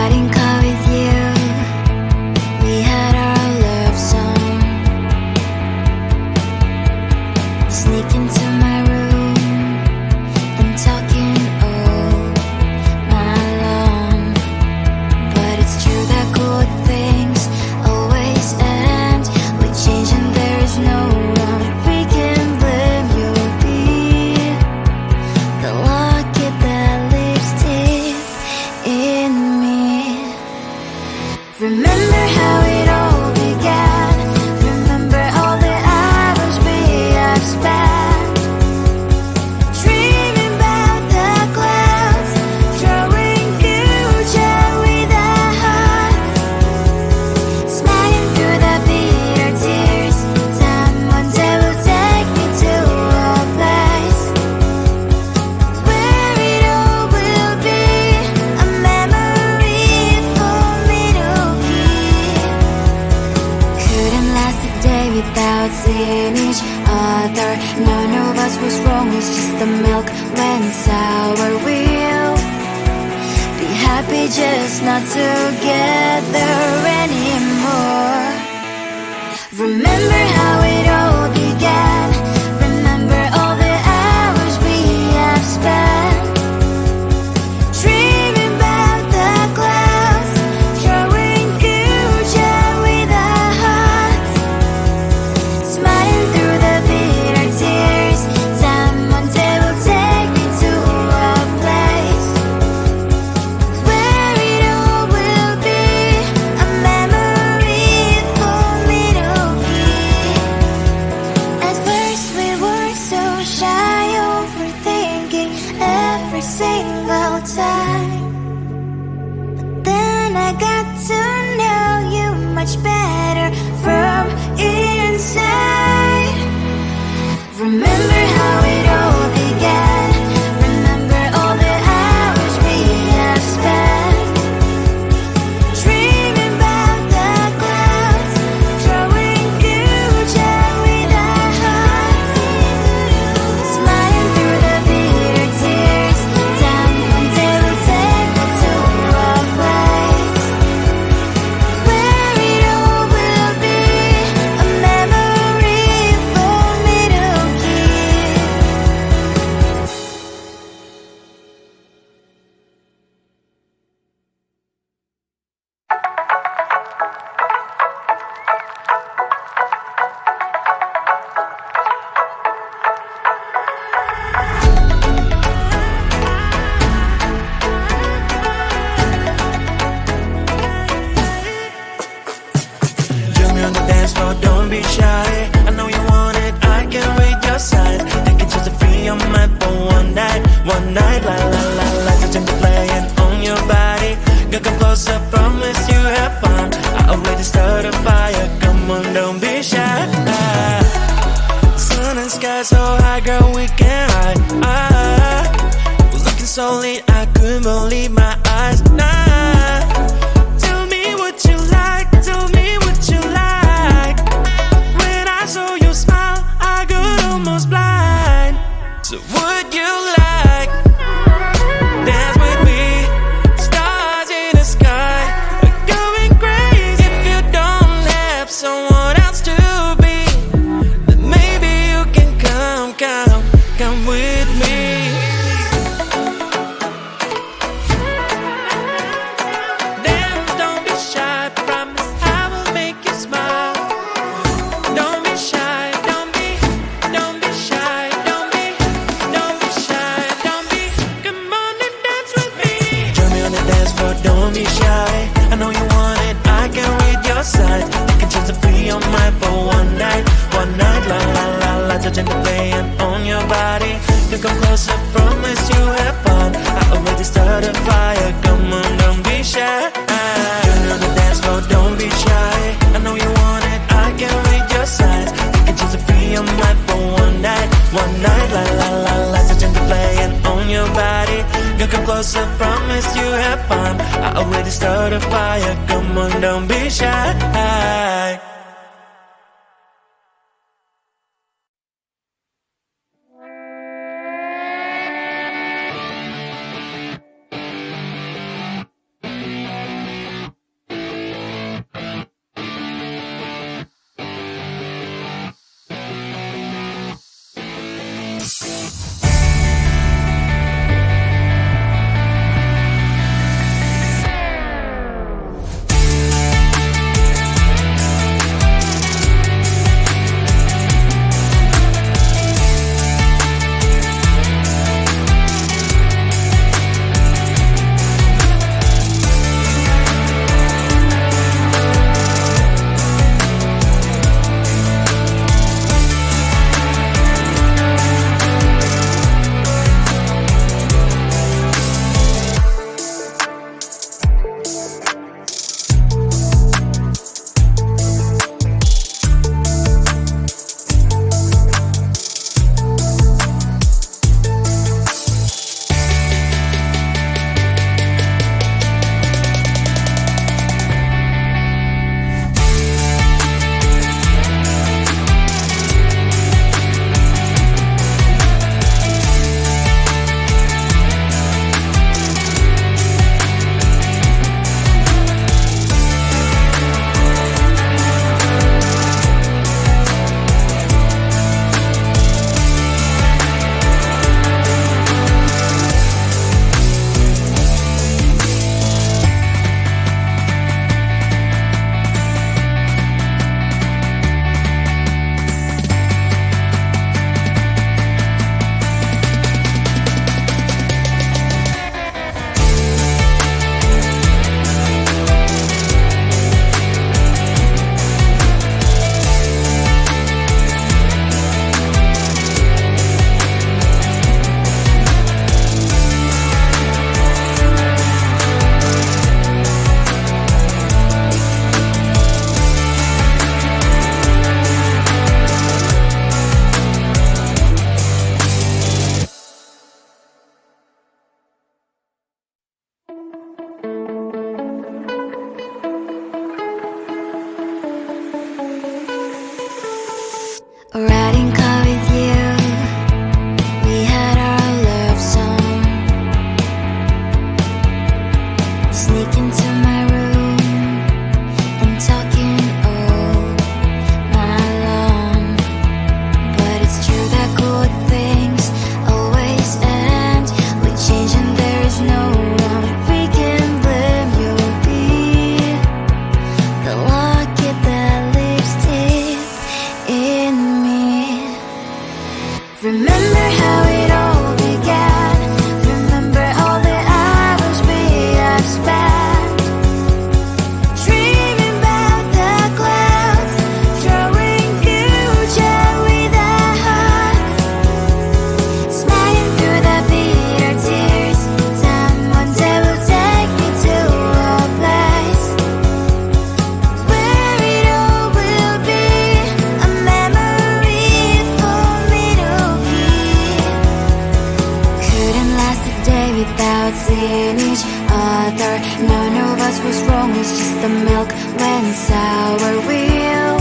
riding car with you, we had our love song. Sneak into my room and talking all night long. But it's true that good things always end. We change and there is no one we can blame. You'll be the locket that lives deep in me. Remember how it all began. Remember all the hours we have spent dreaming about the clouds, drawing future with our hearts, smiling through the bitter tears. Time one day will take me to a place where it all will be a memory for me to keep. Couldn't last a day without seeing each other. None of us was wrong, it's just the milk went sour. We'll be happy just not together anymore. Remember how it all began. Remember all the hours we have spent dreaming about the clouds, drawing future with our hearts, smiling through the bitter tears. Time one day will take me to a place where it all will be a memory for me to keep. At first we were so shy, overthinking every single time. But then I got to know you much better from inside. Remember how it all began. Remember all the hours we have spent dreaming about the clouds, drawing future with our hearts, smiling through the bitter tears. Time one day will take me to a place where it all will be a memory for me to keep. Join me on the dance floor, don't be shy. I know you want it, I can read your signs. Take it just to free your mind for one night, la la la la. Touching the playing on your body. Gonna come closer, promise you have fun. I already started a fire, come on, don't be shy. Sun and sky so high, girl, we can hide. We're looking so lit, I couldn't believe my eyes. Tell me what you like, tell me what you like. When I saw you smile, I got almost blind. So would you like dance with me? Stars in the sky are going crazy. If you don't have someone else to be, then maybe you can come with me. Dance, don't be shy, promise I will make you smile. Don't be shy, don't be shy, don't be shy, don't be. Come on and dance with me. Join me on the dance floor, don't be shy. I know you want it, I can read your signs. You can choose to free your mind for one night, la la la la. Touching the playing on your body. You come closer, promise you have fun. I already started a fire, come on, don't be shy. Join me on the dance floor, don't be shy. I know you want it, I can read your signs. You can choose to free your mind for one night, la la la la. Touching the playing on your body. You come closer, promise you have fun. I already started a fire, come on, don't be shy. was just the milk went sour. We'll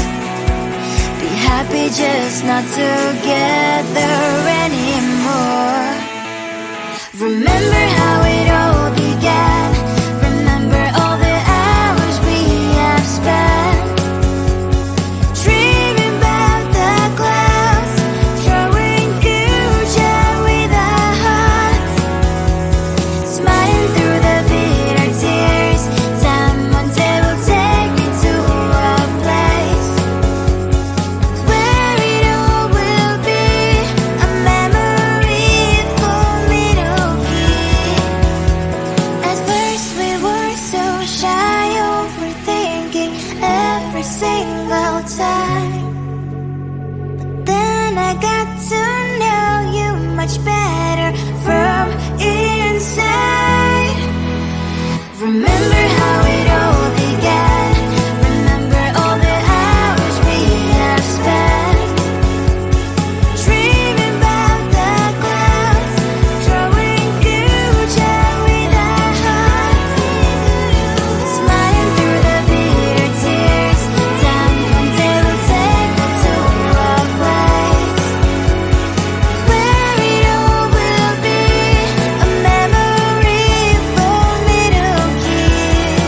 be happy just not together anymore. Remember how it all began. Remember all the hours we have spent dreaming about the clouds, drawing future with our hearts, smiling through the bitter tears. Time one day will take me to a place where it all will be a memory for me to keep. At first we were so shy, overthinking every single time. But then I got to know you much better from inside. Remember how it all began. Remember all the hours we have spent dreaming about the clouds, drawing future with our hearts, smiling through the bitter tears. Time one day will take me to a place where it all will be a memory for me to keep.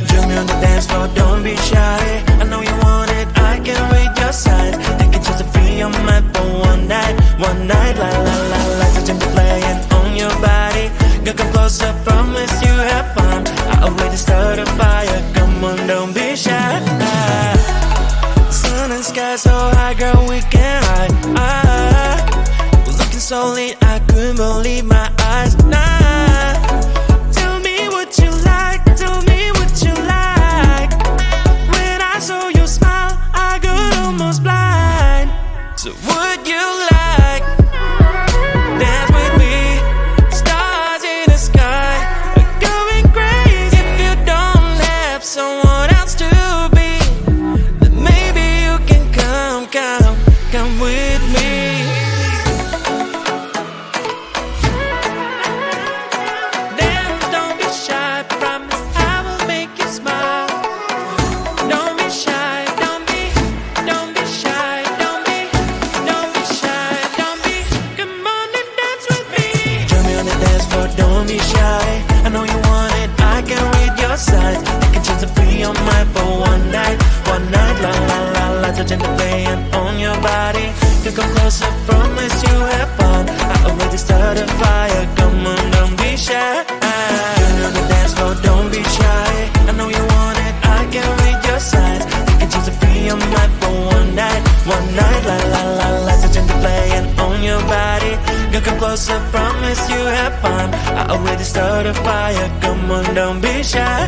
Join me on the dance floor, don't be shy. I know you want it, I can read your signs. Take it just to free your mind for one night, la la la la. Such a playing on your body. Girl, come closer, promise you have fun. I already started a fire, come on, don't be shy. Sun and sky so high, girl, we can hide. Looking so lit, I couldn't believe my eyes. Nah, tell me what you like, tell me what you like. When I saw you smile, I got almost blind. So would you like dance with me? Stars in the sky are going crazy. If you don't have someone else to be, then maybe you can come with me. Dance, don't be shy, promise I will make you smile. Don't be shy, don't be shy, don't be shy, don't be. Come on and dance with me. Join me on the dance floor, don't be shy. I know you want it, I can read your signs. I can choose to free your mind for one night, la la la la. Touching the playing on your body. You come closer, promise you have fun. I already started a fire, come on, don't be shy. Join me on the dance floor, don't be shy. I know you want it, I can read your signs. You can choose to free your mind for one night, la la la la. Touching the playing on your body. Girl, come closer, promise you have fun. I already started a fire, come on, don't be shy.